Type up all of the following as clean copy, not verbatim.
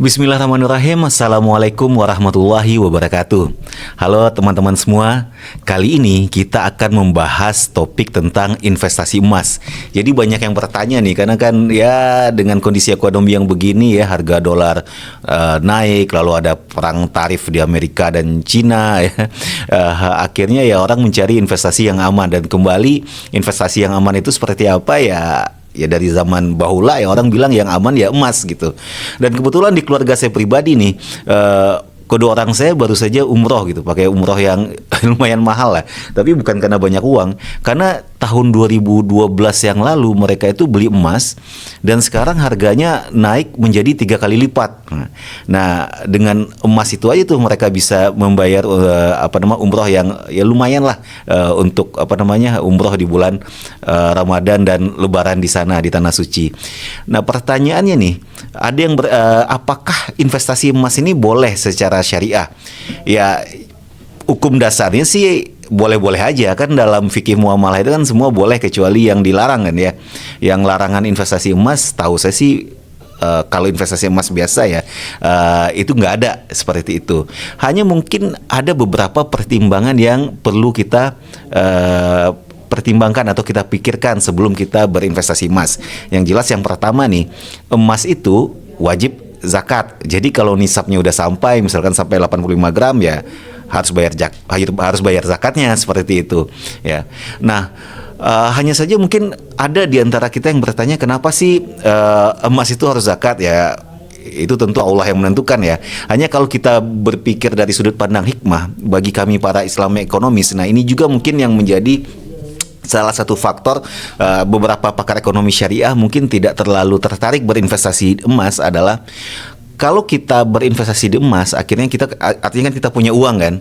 Bismillahirrahmanirrahim. Assalamualaikum warahmatullahi wabarakatuh. Halo teman-teman semua. Kali ini kita akan membahas topik tentang investasi emas. Jadi banyak yang bertanya nih, karena kan ya dengan kondisi ekonomi yang begini ya, harga dolar naik, lalu ada perang tarif di Amerika dan Cina ya. Akhirnya ya orang mencari investasi yang aman, dan kembali investasi yang aman itu seperti apa ya? Ya dari zaman bahula ya orang bilang yang aman ya emas gitu. Dan kebetulan di keluarga saya pribadi nih, kedua orang saya baru saja umroh gitu, pakai umroh yang lumayan mahal lah. Tapi bukan karena banyak uang, karena tahun 2012 yang lalu mereka itu beli emas dan sekarang harganya naik menjadi 3 kali lipat. Nah, dengan emas itu aja tuh mereka bisa membayar umroh yang ya lumayan lah, untuk umroh di bulan Ramadan dan Lebaran di sana di Tanah Suci. Nah, pertanyaannya nih, ada yang apakah investasi emas ini boleh secara syariah? Ya, hukum dasarnya sih boleh-boleh aja kan, dalam fikih muamalah itu kan semua boleh kecuali yang dilarang kan ya. Yang larangan investasi emas tahu saya sih kalau investasi emas biasa ya itu nggak ada seperti itu. Hanya mungkin ada beberapa pertimbangan yang perlu kita pertimbangkan atau kita pikirkan sebelum kita berinvestasi emas. Yang jelas yang pertama nih, emas itu wajib zakat. Jadi kalau nisabnya udah sampai, misalkan sampai 85 gram ya harus bayar zakatnya seperti itu ya. Nah, hanya saja mungkin ada di antara kita yang bertanya, kenapa sih emas itu harus zakat ya? Itu tentu Allah yang menentukan ya. Hanya kalau kita berpikir dari sudut pandang hikmah, bagi kami para Islam ekonomis, nah ini juga mungkin yang menjadi salah satu faktor beberapa pakar ekonomi syariah mungkin tidak terlalu tertarik berinvestasi emas adalah, kalau kita berinvestasi di emas, artinya kan kita punya uang kan,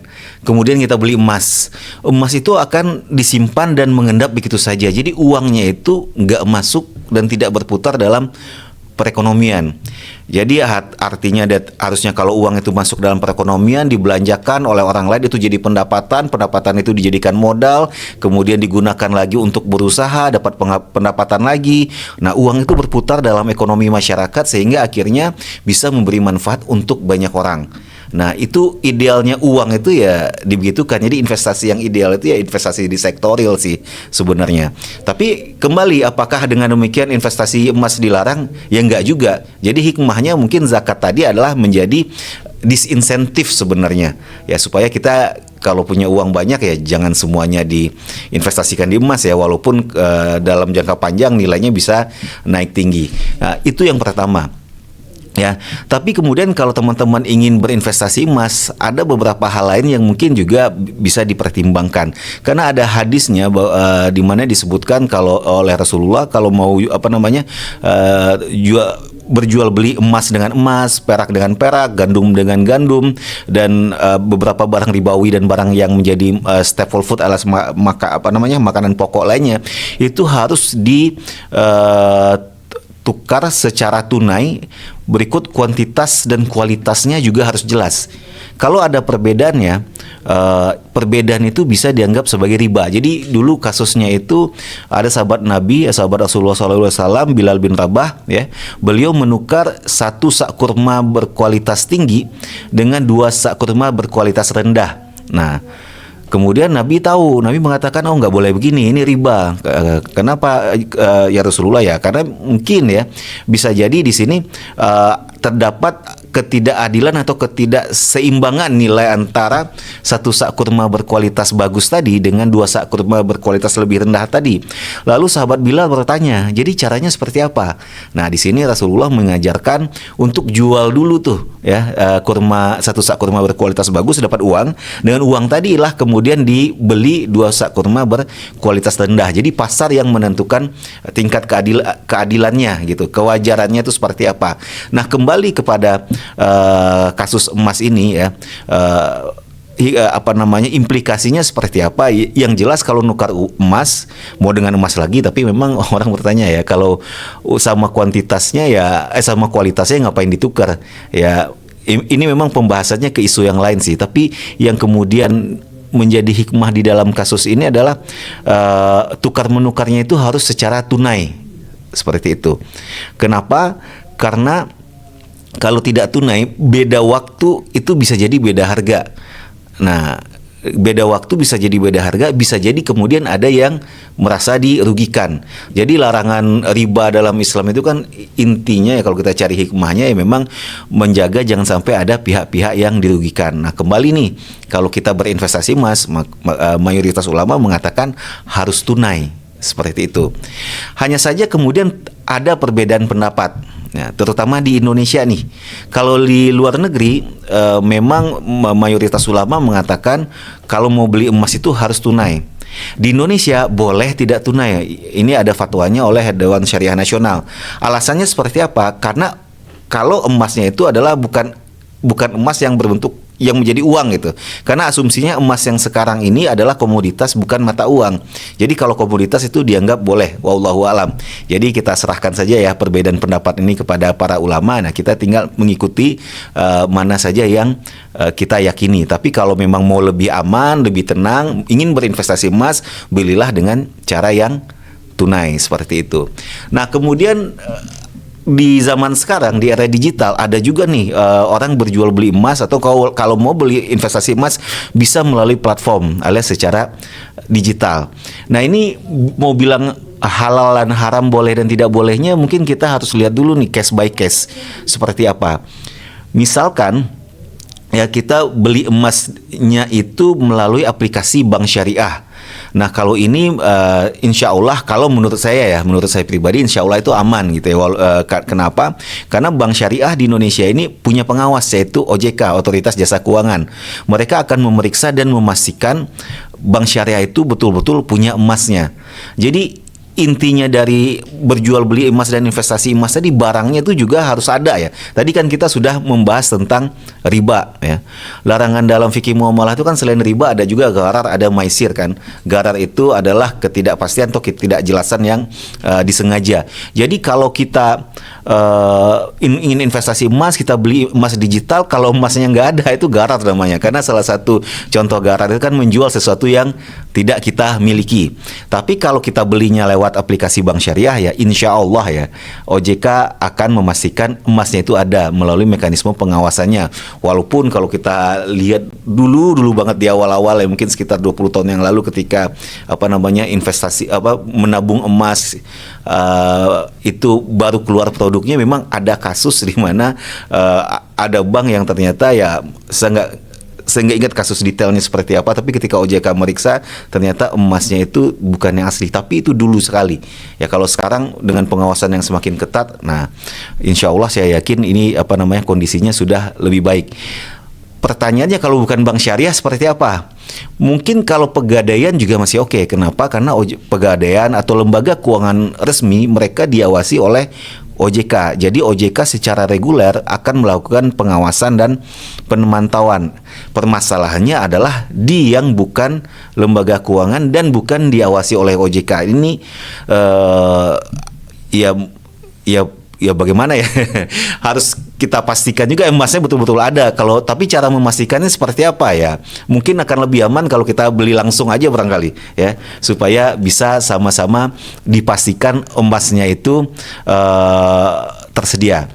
kemudian kita beli emas. Emas itu akan disimpan dan mengendap begitu saja. Jadi uangnya itu nggak masuk dan tidak berputar dalam perekonomian. Jadi artinya harusnya kalau uang itu masuk dalam perekonomian, dibelanjakan oleh orang lain, itu jadi pendapatan itu dijadikan modal, kemudian digunakan lagi untuk berusaha, dapat pendapatan lagi. Nah, uang itu berputar dalam ekonomi masyarakat sehingga akhirnya bisa memberi manfaat untuk banyak orang. Nah, itu idealnya uang itu ya dibegitukan. Jadi investasi yang ideal itu ya investasi di sektor real sih sebenarnya. Tapi kembali, apakah dengan demikian investasi emas dilarang? Ya enggak juga. Jadi hikmahnya mungkin zakat tadi adalah menjadi disinsentif sebenarnya. Ya supaya kita kalau punya uang banyak ya jangan semuanya diinvestasikan di emas ya, walaupun dalam jangka panjang nilainya bisa naik tinggi. Nah, itu yang pertama. Ya, tapi kemudian kalau teman-teman ingin berinvestasi emas, ada beberapa hal lain yang mungkin juga bisa dipertimbangkan. Karena ada hadisnya di mana disebutkan kalau oleh Rasulullah, kalau mau berjual beli emas dengan emas, perak dengan perak, gandum dengan gandum, dan beberapa barang ribawi dan barang yang menjadi staple food alias makanan pokok lainnya, itu harus tukar secara tunai, berikut kuantitas dan kualitasnya juga harus jelas. Kalau ada perbedaannya, perbedaan itu bisa dianggap sebagai riba. Jadi dulu kasusnya itu ada sahabat Nabi, sahabat Rasulullah SAW, Bilal bin Rabah, ya, beliau menukar 1 sak kurma berkualitas tinggi dengan 2 sak kurma berkualitas rendah. Nah, kemudian Nabi mengatakan, oh nggak boleh begini, ini riba. Kenapa ya Rasulullah ya? Karena mungkin ya bisa jadi di sini terdapat ketidakadilan atau ketidakseimbangan nilai antara 1 sak kurma berkualitas bagus tadi dengan 2 sak kurma berkualitas lebih rendah tadi. Lalu sahabat Bilal bertanya, jadi caranya seperti apa? Nah, di sini Rasulullah mengajarkan untuk jual dulu tuh ya, 1 sak kurma berkualitas bagus dapat uang, dengan uang tadilah kemudian dibeli 2 sak kurma berkualitas rendah. Jadi pasar yang menentukan tingkat keadilannya gitu, kewajarannya itu seperti apa. Nah, kembali kepada kasus emas ini ya, implikasinya seperti apa? Yang jelas kalau nukar emas, mau dengan emas lagi, tapi memang orang bertanya ya, kalau sama kuantitasnya ya sama kualitasnya ngapain ditukar? Ya ini memang pembahasannya ke isu yang lain sih, tapi yang kemudian menjadi hikmah di dalam kasus ini adalah tukar menukarnya itu harus secara tunai seperti itu. Kenapa? Karena kalau tidak tunai, beda waktu itu bisa jadi beda harga. Nah, beda waktu bisa jadi beda harga, bisa jadi kemudian ada yang merasa dirugikan. Jadi larangan riba dalam Islam itu kan intinya ya, kalau kita cari hikmahnya ya memang menjaga jangan sampai ada pihak-pihak yang dirugikan. Nah, kembali nih, kalau kita berinvestasi emas, mayoritas ulama mengatakan harus tunai. Seperti itu. Hanya saja kemudian ada perbedaan pendapat. Ya, terutama di Indonesia nih. Kalau di luar negeri memang mayoritas ulama mengatakan kalau mau beli emas itu harus tunai. Di Indonesia boleh tidak tunai. Ini ada fatwanya oleh Dewan Syariah Nasional. Alasannya seperti apa? Karena kalau emasnya itu adalah bukan emas yang berbentuk yang menjadi uang gitu. Karena asumsinya emas yang sekarang ini adalah komoditas bukan mata uang. Jadi kalau komoditas itu dianggap boleh, wallahu alam. Jadi kita serahkan saja ya perbedaan pendapat ini kepada para ulama. Nah, kita tinggal mengikuti mana saja yang kita yakini. Tapi kalau memang mau lebih aman, lebih tenang, ingin berinvestasi emas, belilah dengan cara yang tunai seperti itu. Nah, kemudian di zaman sekarang, di era digital, ada juga nih orang berjual beli emas atau kalau mau beli investasi emas bisa melalui platform alias secara digital. Nah, ini mau bilang halal dan haram, boleh dan tidak bolehnya, mungkin kita harus lihat dulu nih case by case seperti apa. Misalkan ya kita beli emasnya itu melalui aplikasi bank syariah. Nah, kalau ini insya Allah, kalau menurut saya pribadi insya Allah itu aman gitu ya. Kenapa? Karena bank syariah di Indonesia ini punya pengawas, yaitu OJK, Otoritas Jasa Keuangan. Mereka akan memeriksa dan memastikan bank syariah itu betul-betul punya emasnya. Jadi intinya dari berjual beli emas dan investasi emas tadi, barangnya itu juga harus ada ya. Tadi kan kita sudah membahas tentang riba ya. Larangan dalam fikih muamalah itu kan selain riba ada juga gharar, ada maisir kan. Gharar itu adalah ketidakpastian atau ketidakjelasan yang disengaja. Jadi kalau kita ingin investasi emas, kita beli emas digital, kalau emasnya nggak ada, itu gharar namanya. Karena salah satu contoh gharar itu kan menjual sesuatu yang tidak kita miliki. Tapi kalau kita belinya lewat aplikasi bank syariah ya, insya Allah ya, OJK akan memastikan emasnya itu ada melalui mekanisme pengawasannya. Walaupun kalau kita lihat dulu banget di awal-awal ya, mungkin sekitar 20 tahun yang lalu ketika investasi menabung emas itu baru keluar produknya, memang ada kasus di mana ada bank yang ternyata ya saya nggak ingat kasus detailnya seperti apa, tapi ketika OJK meriksa ternyata emasnya itu bukan yang asli, tapi itu dulu sekali ya. Kalau sekarang dengan pengawasan yang semakin ketat, nah insya Allah saya yakin ini kondisinya sudah lebih baik. Pertanyaannya, kalau bukan bank syariah seperti apa? Mungkin kalau Pegadaian juga masih oke. Kenapa? Karena Pegadaian atau lembaga keuangan resmi mereka diawasi oleh OJK. Jadi OJK secara reguler akan melakukan pengawasan dan pemantauan. Permasalahannya adalah yang bukan lembaga keuangan dan bukan diawasi oleh OJK. Ini ya bagaimana ya? Harus kita pastikan juga emasnya betul-betul ada. Tapi cara memastikannya seperti apa ya? Mungkin akan lebih aman kalau kita beli langsung aja barangkali ya, supaya bisa sama-sama dipastikan emasnya itu tersedia.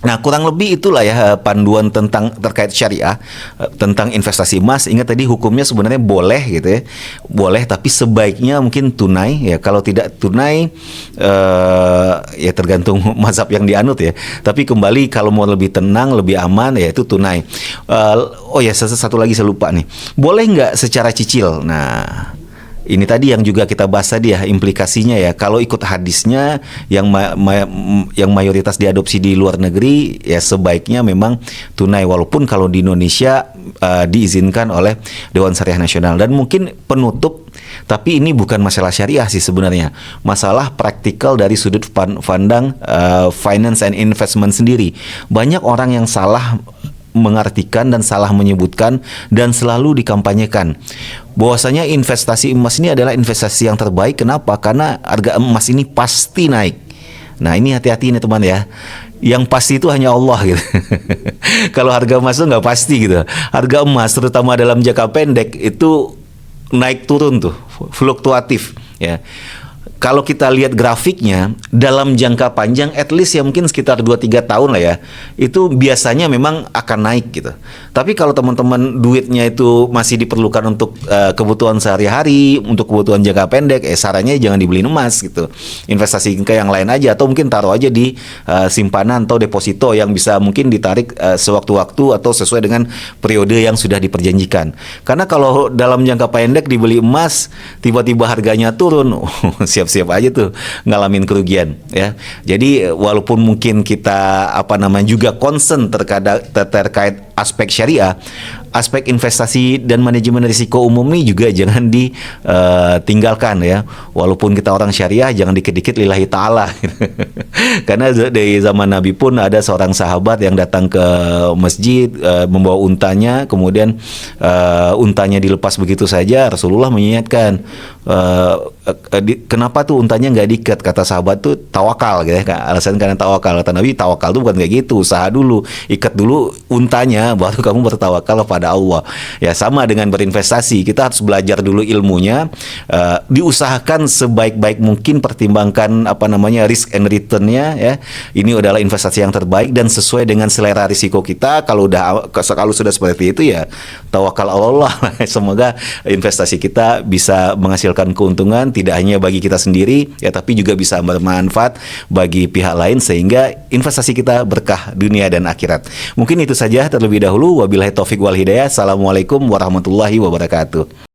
Nah, kurang lebih itulah ya panduan terkait syariah tentang investasi emas. Ingat tadi hukumnya sebenarnya boleh gitu ya. Boleh, tapi sebaiknya mungkin tunai ya. Kalau tidak tunai ya tergantung mazhab yang dianut ya. Tapi kembali kalau mau lebih tenang, lebih aman ya itu tunai. Oh ya, satu lagi saya lupa nih. Boleh nggak secara cicil? Nah, ini tadi yang juga kita bahas tadi ya, implikasinya ya. Kalau ikut hadisnya yang mayoritas diadopsi di luar negeri ya, sebaiknya memang tunai, walaupun kalau di Indonesia diizinkan oleh Dewan Syariah Nasional. Dan mungkin penutup, tapi ini bukan masalah syariah sih sebenarnya, masalah praktikal dari sudut pandang finance and investment sendiri. Banyak orang yang salah mengartikan dan salah menyebutkan dan selalu dikampanyekan bahwasanya investasi emas ini adalah investasi yang terbaik. Kenapa? Karena harga emas ini pasti naik. Nah, ini hati-hati nih teman ya. Yang pasti itu hanya Allah gitu. Kalau harga emas itu nggak pasti gitu. Harga emas terutama dalam jangka pendek itu naik turun tuh, fluktuatif ya. kalau kita lihat grafiknya dalam jangka panjang at least ya mungkin sekitar 2-3 tahun lah ya, itu biasanya memang akan naik gitu. Tapi kalau teman-teman duitnya itu masih diperlukan untuk kebutuhan sehari-hari, untuk kebutuhan jangka pendek, sarannya jangan dibeli emas gitu. Investasi ke yang lain aja, atau mungkin taruh aja di simpanan atau deposito yang bisa mungkin ditarik sewaktu-waktu atau sesuai dengan periode yang sudah diperjanjikan. Karena kalau dalam jangka pendek dibeli emas, tiba-tiba harganya turun, siap-siap aja tuh ngalamin kerugian ya. Jadi walaupun mungkin kita juga concern terkait aspek syariah, aspek investasi dan manajemen risiko umum ini juga jangan ditinggalkan ya. Walaupun kita orang syariah, jangan dikit-dikit lillahi ta'ala. Karena dari zaman Nabi pun ada seorang sahabat yang datang ke masjid membawa untanya, kemudian untanya dilepas begitu saja. Rasulullah mengingatkan, kenapa tuh untanya nggak diikat? Kata sahabat tuh tawakal gitu ya. Alasan karena tawakal. Kata Nabi, tawakal tuh bukan kayak gitu, usaha dulu, ikat dulu untanya, baru kamu bertawakal pada Allah. Ya sama dengan berinvestasi, kita harus belajar dulu ilmunya, diusahakan sebaik-baik mungkin, pertimbangkan risk and returnnya ya. Ini adalah investasi yang terbaik dan sesuai dengan selera risiko kita. Kalau sudah seperti itu ya tawakal Allah. Semoga investasi kita bisa menghasilkan keuntungan tidak hanya bagi kita sendiri ya, tapi juga bisa bermanfaat bagi pihak lain sehingga investasi kita berkah dunia dan akhirat. Mungkin itu saja terlebih dahulu. Wabillahi taufik wal hidayah. Assalamualaikum warahmatullahi wabarakatuh.